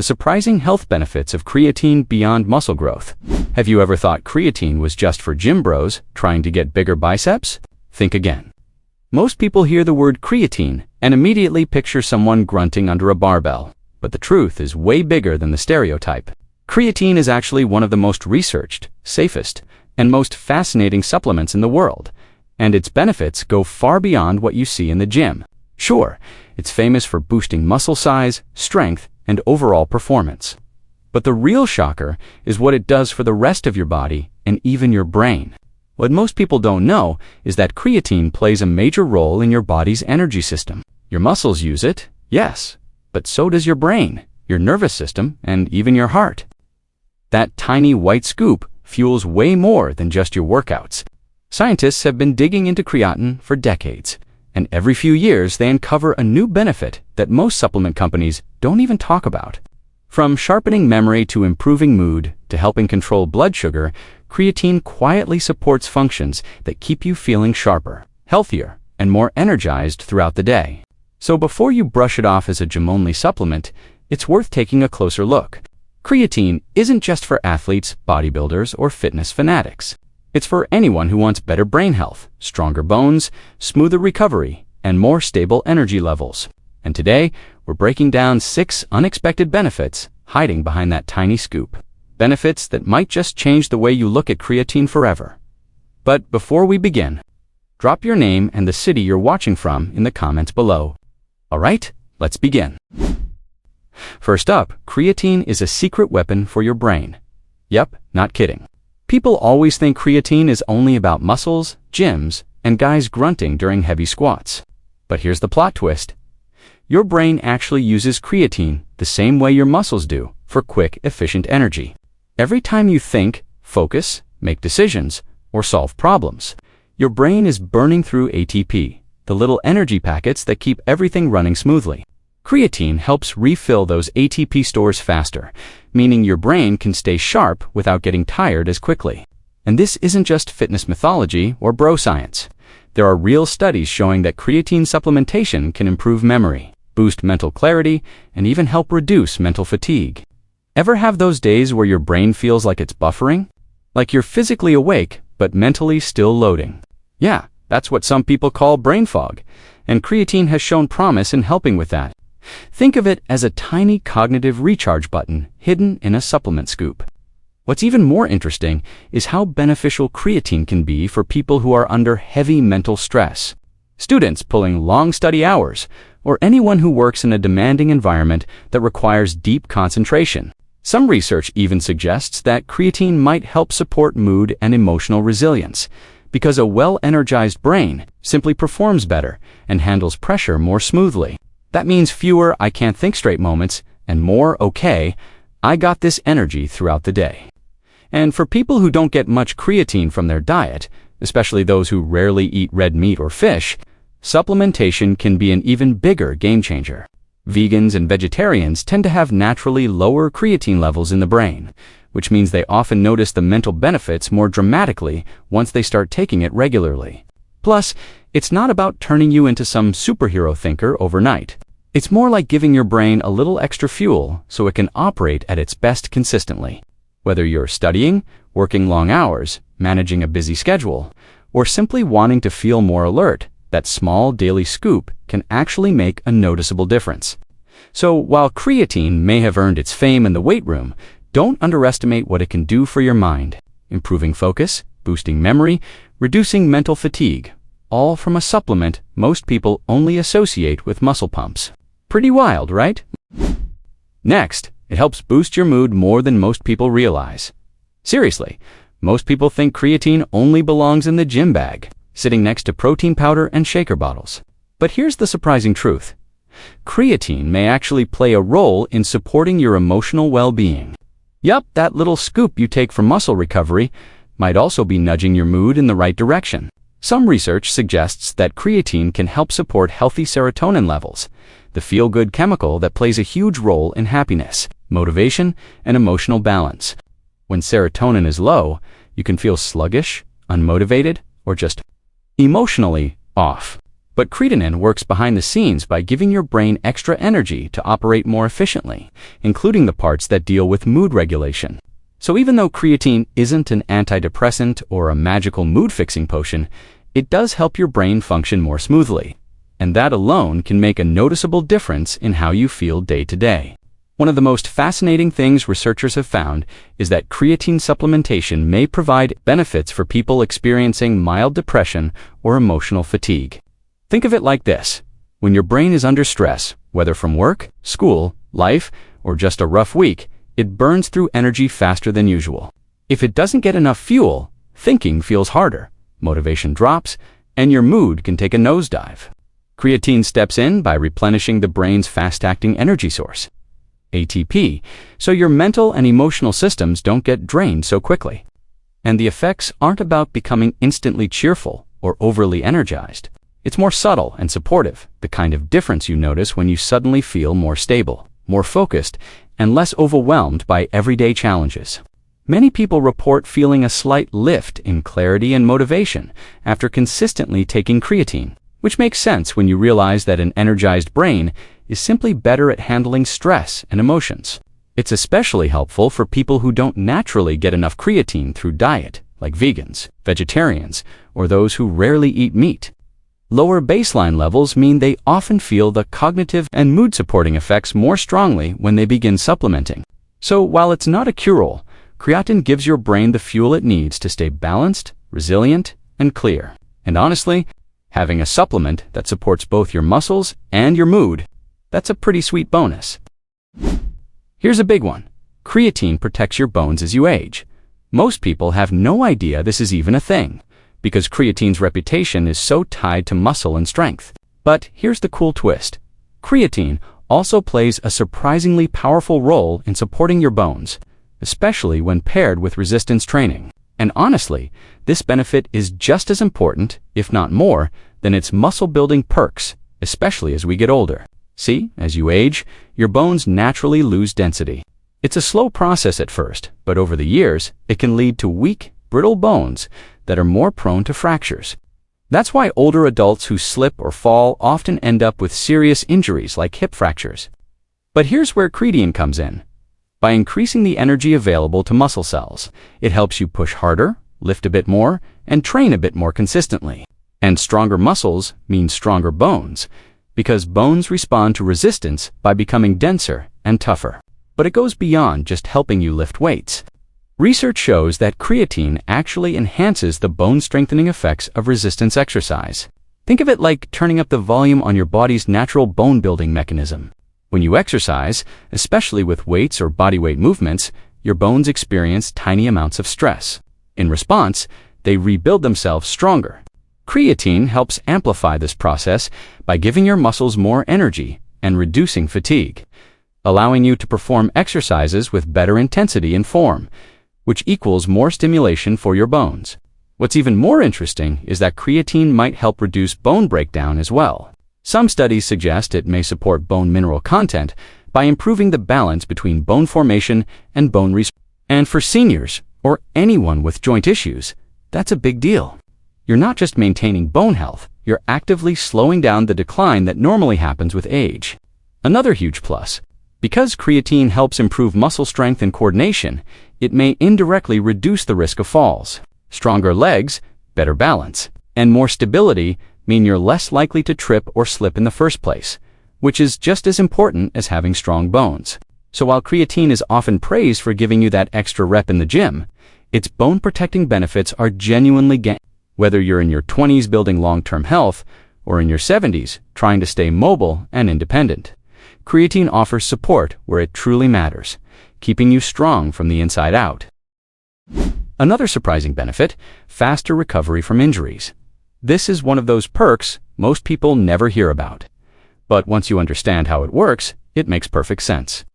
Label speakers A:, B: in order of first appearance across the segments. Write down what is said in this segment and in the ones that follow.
A: the surprising health benefits of creatine beyond muscle growth. Have you ever thought creatine was just for gym bros trying to get bigger biceps? Think again. Most people hear the word creatine and immediately picture someone grunting under a barbell. But the truth is way bigger than the stereotype. Creatine is actually one of the most researched, safest, and most fascinating supplements in the world, and its benefits go far beyond what you see in the gym. Sure, it's famous for boosting muscle size, strength, and overall performance. But the real shocker is what it does for the rest of your body and even your brain. What most people don't know is that creatine plays a major role in your body's energy system. Your muscles use it, yes, but so does your brain, your nervous system, and even your heart. That tiny white scoop fuels way more than just your workouts. Scientists have been digging into creatine for decades, and every few years they uncover a new benefit that most supplement companies don't even talk about. From sharpening memory to improving mood to helping control blood sugar, creatine quietly supports functions that keep you feeling sharper, healthier, and more energized throughout the day. So before you brush it off as a gym-only supplement, it's worth taking a closer look. Creatine isn't just for athletes, bodybuilders, or fitness fanatics. It's for anyone who wants better brain health, stronger bones, smoother recovery, and more stable energy levels. And today, we're breaking down 6 unexpected benefits hiding behind that tiny scoop. Benefits that might just change the way you look at creatine forever. But before we begin, drop your name and the city you're watching from in the comments below. All right, let's begin. First up, creatine is a secret weapon for your brain. Yep, not kidding. People always think creatine is only about muscles, gyms, and guys grunting during heavy squats. But here's the plot twist. Your brain actually uses creatine the same way your muscles do for quick, efficient energy. Every time you think, focus, make decisions, or solve problems, your brain is burning through ATP, the little energy packets that keep everything running smoothly. Creatine helps refill those ATP stores faster, meaning your brain can stay sharp without getting tired as quickly. And this isn't just fitness mythology or bro science. There are real studies showing that creatine supplementation can improve memory, boost mental clarity, and even help reduce mental fatigue. Ever have those days where your brain feels like it's buffering? Like you're physically awake, but mentally still loading? Yeah, that's what some people call brain fog, and creatine has shown promise in helping with that. Think of it as a tiny cognitive recharge button hidden in a supplement scoop. What's even more interesting is how beneficial creatine can be for people who are under heavy mental stress. Students pulling long study hours, or anyone who works in a demanding environment that requires deep concentration. Some research even suggests that creatine might help support mood and emotional resilience, because a well-energized brain simply performs better and handles pressure more smoothly. That means fewer I can't think straight moments and more okay, I got this energy throughout the day. And for people who don't get much creatine from their diet, especially those who rarely eat red meat or fish, supplementation can be an even bigger game changer. Vegans and vegetarians tend to have naturally lower creatine levels in the brain, which means they often notice the mental benefits more dramatically once they start taking it regularly. Plus, it's not about turning you into some superhero thinker overnight. It's more like giving your brain a little extra fuel so it can operate at its best consistently. Whether you're studying, working long hours, managing a busy schedule, or simply wanting to feel more alert, that small daily scoop can actually make a noticeable difference. So while creatine may have earned its fame in the weight room, don't underestimate what it can do for your mind. Improving focus, boosting memory, reducing mental fatigue, all from a supplement most people only associate with muscle pumps. Pretty wild, right? Next, it helps boost your mood more than most people realize. Seriously, most people think creatine only belongs in the gym bag, sitting next to protein powder and shaker bottles. But here's the surprising truth. Creatine may actually play a role in supporting your emotional well-being. Yup, that little scoop you take for muscle recovery might also be nudging your mood in the right direction. Some research suggests that creatine can help support healthy serotonin levels, the feel-good chemical that plays a huge role in happiness, motivation, and emotional balance. When serotonin is low, you can feel sluggish, unmotivated, or just emotionally off. But creatinine works behind the scenes by giving your brain extra energy to operate more efficiently, including the parts that deal with mood regulation. So even though creatine isn't an antidepressant or a magical mood-fixing potion, it does help your brain function more smoothly. And that alone can make a noticeable difference in how you feel day to day. One of the most fascinating things researchers have found is that creatine supplementation may provide benefits for people experiencing mild depression or emotional fatigue. Think of it like this. When your brain is under stress, whether from work, school, life, or just a rough week, it burns through energy faster than usual. If it doesn't get enough fuel, thinking feels harder, motivation drops, and your mood can take a nosedive. Creatine steps in by replenishing the brain's fast-acting energy source, ATP, so your mental and emotional systems don't get drained so quickly. And the effects aren't about becoming instantly cheerful or overly energized. It's more subtle and supportive, the kind of difference you notice when you suddenly feel more stable, more focused, and less overwhelmed by everyday challenges. Many people report feeling a slight lift in clarity and motivation after consistently taking creatine, which makes sense when you realize that an energized brain is simply better at handling stress and emotions. It's especially helpful for people who don't naturally get enough creatine through diet, like vegans, vegetarians, or those who rarely eat meat. Lower baseline levels mean they often feel the cognitive and mood-supporting effects more strongly when they begin supplementing. So while it's not a cure-all, creatine gives your brain the fuel it needs to stay balanced, resilient, and clear. And honestly, having a supplement that supports both your muscles and your mood, that's a pretty sweet bonus. Here's a big one. Creatine protects your bones as you age. Most people have no idea this is even a thing, because creatine's reputation is so tied to muscle and strength. But here's the cool twist. Creatine also plays a surprisingly powerful role in supporting your bones, especially when paired with resistance training. And honestly, this benefit is just as important, if not more, than its muscle-building perks, especially as we get older. See, as you age, your bones naturally lose density. It's a slow process at first, but over the years, it can lead to weak, brittle bones that are more prone to fractures. That's why older adults who slip or fall often end up with serious injuries like hip fractures. But here's where creatine comes in. By increasing the energy available to muscle cells, it helps you push harder, lift a bit more, and train a bit more consistently. And stronger muscles mean stronger bones, because bones respond to resistance by becoming denser and tougher. But it goes beyond just helping you lift weights. Research shows that creatine actually enhances the bone-strengthening effects of resistance exercise. Think of it like turning up the volume on your body's natural bone-building mechanism. When you exercise, especially with weights or bodyweight movements, your bones experience tiny amounts of stress. In response, they rebuild themselves stronger. Creatine helps amplify this process by giving your muscles more energy and reducing fatigue, allowing you to perform exercises with better intensity and form, which equals more stimulation for your bones. What's even more interesting is that creatine might help reduce bone breakdown as well. Some studies suggest it may support bone mineral content by improving the balance between bone formation and bone repair. And for seniors or anyone with joint issues, that's a big deal. You're not just maintaining bone health, you're actively slowing down the decline that normally happens with age. Another huge plus. Because creatine helps improve muscle strength and coordination, it may indirectly reduce the risk of falls. Stronger legs, better balance, and more stability mean you're less likely to trip or slip in the first place, which is just as important as having strong bones. So while creatine is often praised for giving you that extra rep in the gym, its bone-protecting benefits are genuinely gained. Whether you're in your 20s building long-term health or in your 70s trying to stay mobile and independent, creatine offers support where it truly matters, keeping you strong from the inside out. Another surprising benefit, faster recovery from injuries. This is one of those perks most people never hear about. But once you understand how it works, it makes perfect sense.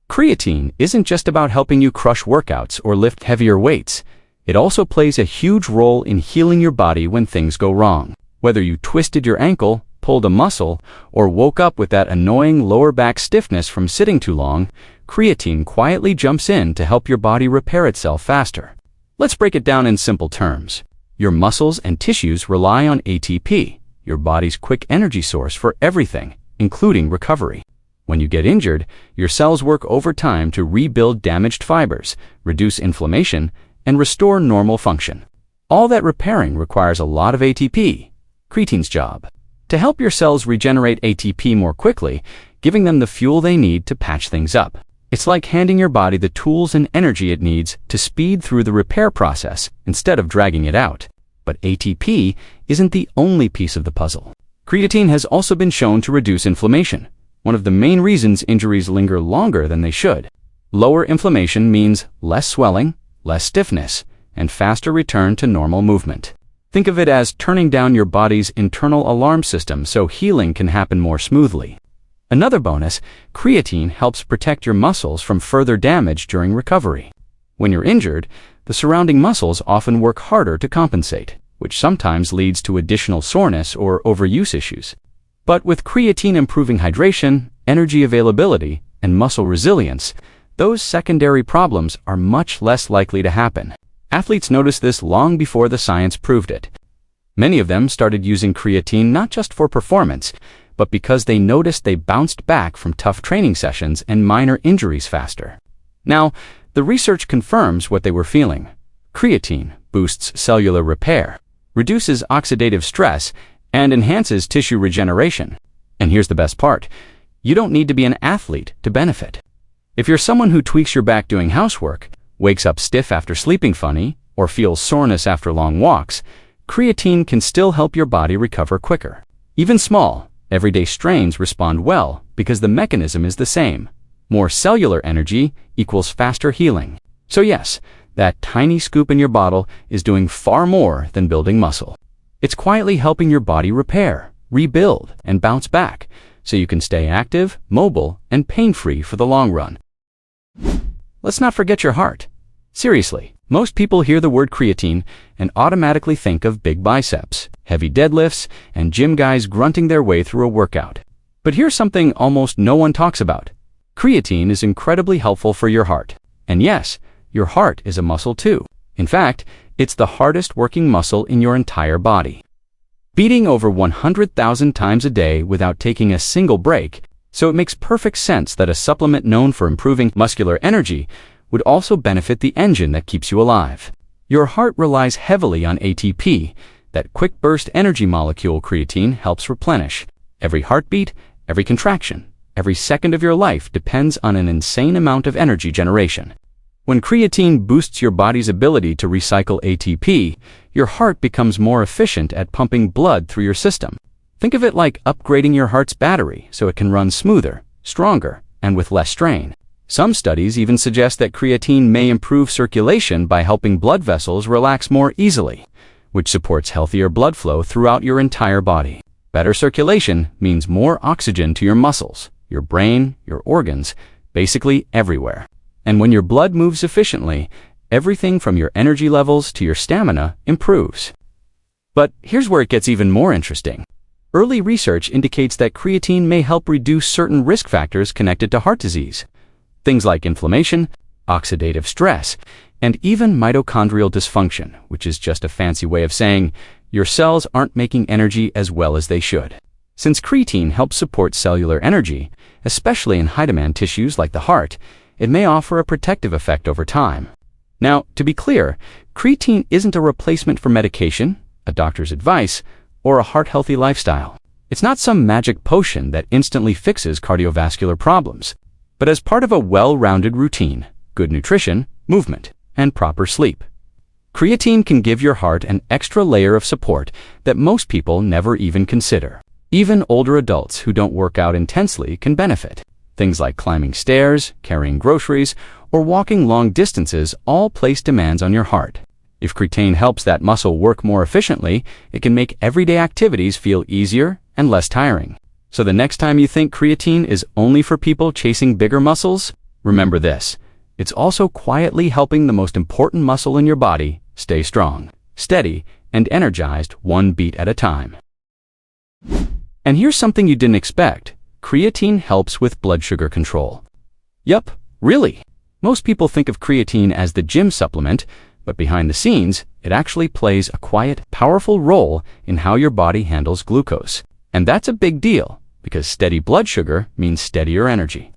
A: Creatine isn't just about helping you crush workouts or lift heavier weights. It also plays a huge role in healing your body when things go wrong. Whether you twisted your ankle, pulled a muscle, or woke up with that annoying lower back stiffness from sitting too long, creatine quietly jumps in to help your body repair itself faster. Let's break it down in simple terms. Your muscles and tissues rely on ATP, your body's quick energy source for everything, including recovery. When you get injured, your cells work overtime to rebuild damaged fibers, reduce inflammation, and restore normal function. All that repairing requires a lot of ATP, creatine's job. To help your cells regenerate ATP more quickly, giving them the fuel they need to patch things up. It's like handing your body the tools and energy it needs to speed through the repair process instead of dragging it out. But ATP isn't the only piece of the puzzle. Creatine has also been shown to reduce inflammation, one of the main reasons injuries linger longer than they should. Lower inflammation means less swelling, less stiffness, and faster return to normal movement. Think of it as turning down your body's internal alarm system so healing can happen more smoothly. Another bonus, creatine helps protect your muscles from further damage during recovery. When you're injured, the surrounding muscles often work harder to compensate, which sometimes leads to additional soreness or overuse issues. But with creatine improving hydration, energy availability, and muscle resilience, those secondary problems are much less likely to happen. Athletes noticed this long before the science proved it. Many of them started using creatine not just for performance, but because they noticed they bounced back from tough training sessions and minor injuries faster. Now, the research confirms what they were feeling. Creatine boosts cellular repair, reduces oxidative stress, and enhances tissue regeneration. And here's the best part. You don't need to be an athlete to benefit. If you're someone who tweaks your back doing housework, wakes up stiff after sleeping funny, or feels soreness after long walks, creatine can still help your body recover quicker. Even small, everyday strains respond well because the mechanism is the same. More cellular energy equals faster healing. So yes, that tiny scoop in your bottle is doing far more than building muscle. It's quietly helping your body repair, rebuild, and bounce back, so you can stay active, mobile, and pain-free for the long run. Let's not forget your heart. Seriously, most people hear the word creatine and automatically think of big biceps, heavy deadlifts, and gym guys grunting their way through a workout. But here's something almost no one talks about. Creatine is incredibly helpful for your heart. And yes, your heart is a muscle too. In fact, it's the hardest working muscle in your entire body. Beating over 100,000 times a day without taking a single break, so it makes perfect sense that a supplement known for improving muscular energy would also benefit the engine that keeps you alive. Your heart relies heavily on ATP, that quick burst energy molecule creatine helps replenish. Every heartbeat, every contraction, every second of your life depends on an insane amount of energy generation. When creatine boosts your body's ability to recycle ATP, your heart becomes more efficient at pumping blood through your system. Think of it like upgrading your heart's battery so it can run smoother, stronger, and with less strain. Some studies even suggest that creatine may improve circulation by helping blood vessels relax more easily, which supports healthier blood flow throughout your entire body. Better circulation means more oxygen to your muscles, your brain, your organs, basically everywhere. And when your blood moves efficiently, everything from your energy levels to your stamina improves. But here's where it gets even more interesting. Early research indicates that creatine may help reduce certain risk factors connected to heart disease. Things like inflammation, oxidative stress, and even mitochondrial dysfunction, which is just a fancy way of saying your cells aren't making energy as well as they should. Since creatine helps support cellular energy, especially in high-demand tissues like the heart, it may offer a protective effect over time. Now, to be clear, creatine isn't a replacement for medication, a doctor's advice, or a heart-healthy lifestyle. It's not some magic potion that instantly fixes cardiovascular problems, but as part of a well-rounded routine, good nutrition, movement, and proper sleep. Creatine can give your heart an extra layer of support that most people never even consider. Even older adults who don't work out intensely can benefit. Things like climbing stairs, carrying groceries, or walking long distances all place demands on your heart. If creatine helps that muscle work more efficiently, it can make everyday activities feel easier and less tiring. So the next time you think creatine is only for people chasing bigger muscles, remember this. It's also quietly helping the most important muscle in your body stay strong, steady, and energized one beat at a time. And here's something you didn't expect. Creatine helps with blood sugar control. Yup, really. Most people think of creatine as the gym supplement, but behind the scenes, it actually plays a quiet, powerful role in how your body handles glucose. And that's a big deal, because steady blood sugar means steadier energy,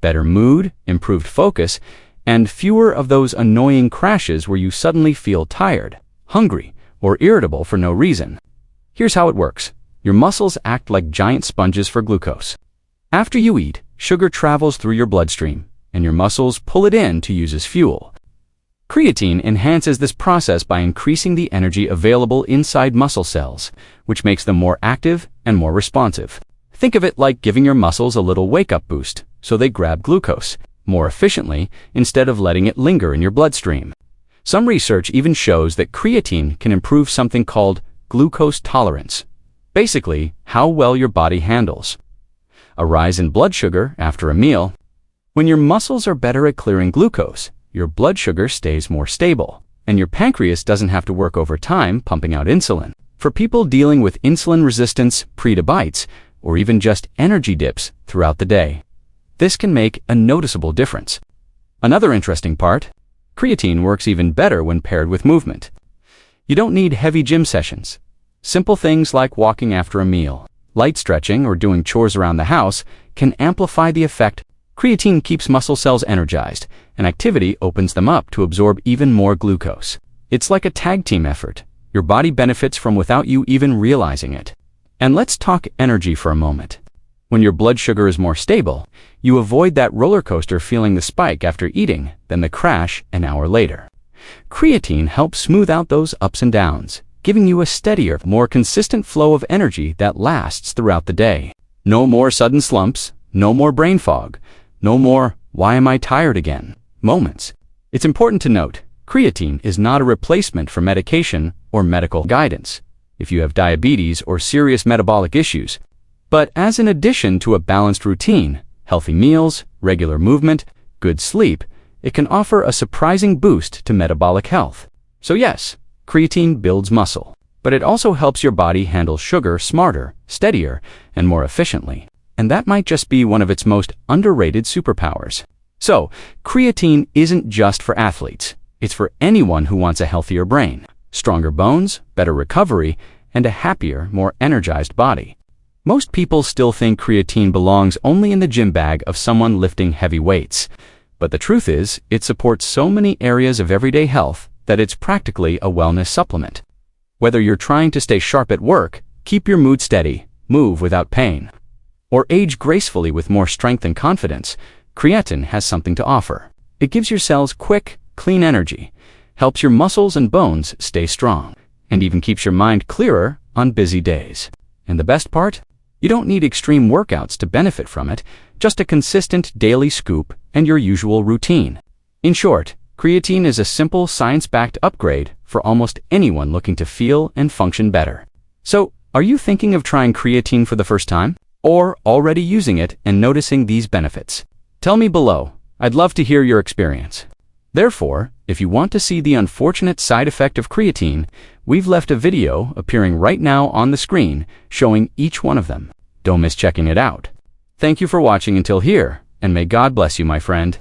A: better mood, improved focus, and fewer of those annoying crashes where you suddenly feel tired, hungry, or irritable for no reason. Here's how it works. Your muscles act like giant sponges for glucose. After you eat, sugar travels through your bloodstream, and your muscles pull it in to use as fuel. Creatine enhances this process by increasing the energy available inside muscle cells, which makes them more active and more responsive. Think of it like giving your muscles a little wake-up boost, so they grab glucose more efficiently instead of letting it linger in your bloodstream. Some research even shows that creatine can improve something called glucose tolerance, basically how well your body handles a rise in blood sugar after a meal. When your muscles are better at clearing glucose, your blood sugar stays more stable, and your pancreas doesn't have to work overtime pumping out insulin. For people dealing with insulin resistance, pre-to-bites, or even just energy dips throughout the day, this can make a noticeable difference. Another interesting part, creatine works even better when paired with movement. You don't need heavy gym sessions. Simple things like walking after a meal, light stretching, or doing chores around the house can amplify the effect. Creatine keeps muscle cells energized, and activity opens them up to absorb even more glucose. It's like a tag team effort. Your body benefits from without you even realizing it. And let's talk energy for a moment. When your blood sugar is more stable, you avoid that roller coaster feeling the spike after eating, then the crash an hour later. Creatine helps smooth out those ups and downs, giving you a steadier, more consistent flow of energy that lasts throughout the day. No more sudden slumps, no more brain fog, no more "why am I tired again" moments. It's important to note, creatine is not a replacement for medication or medical guidance if you have diabetes or serious metabolic issues, but as an addition to a balanced routine, healthy meals, regular movement, good sleep, it can offer a surprising boost to metabolic health. So yes, creatine builds muscle, but it also helps your body handle sugar smarter, steadier, and more efficiently. And that might just be one of its most underrated superpowers. So, creatine isn't just for athletes. It's for anyone who wants a healthier brain, stronger bones, better recovery, and a happier, more energized body. Most people still think creatine belongs only in the gym bag of someone lifting heavy weights. But the truth is, it supports so many areas of everyday health that it's practically a wellness supplement. Whether you're trying to stay sharp at work, keep your mood steady, move without pain, or age gracefully with more strength and confidence, creatine has something to offer. It gives your cells quick, clean energy, helps your muscles and bones stay strong, and even keeps your mind clearer on busy days. And the best part? You don't need extreme workouts to benefit from it, just a consistent daily scoop and your usual routine. In short, creatine is a simple, science-backed upgrade for almost anyone looking to feel and function better. So, are you thinking of trying creatine for the first time? Or already using it and noticing these benefits? Tell me below. I'd love to hear your experience. Therefore, if you want to see the unfortunate side effect of creatine, we've left a video appearing right now on the screen showing each one of them. Don't miss checking it out. Thank you for watching until here, and may God bless you, my friend.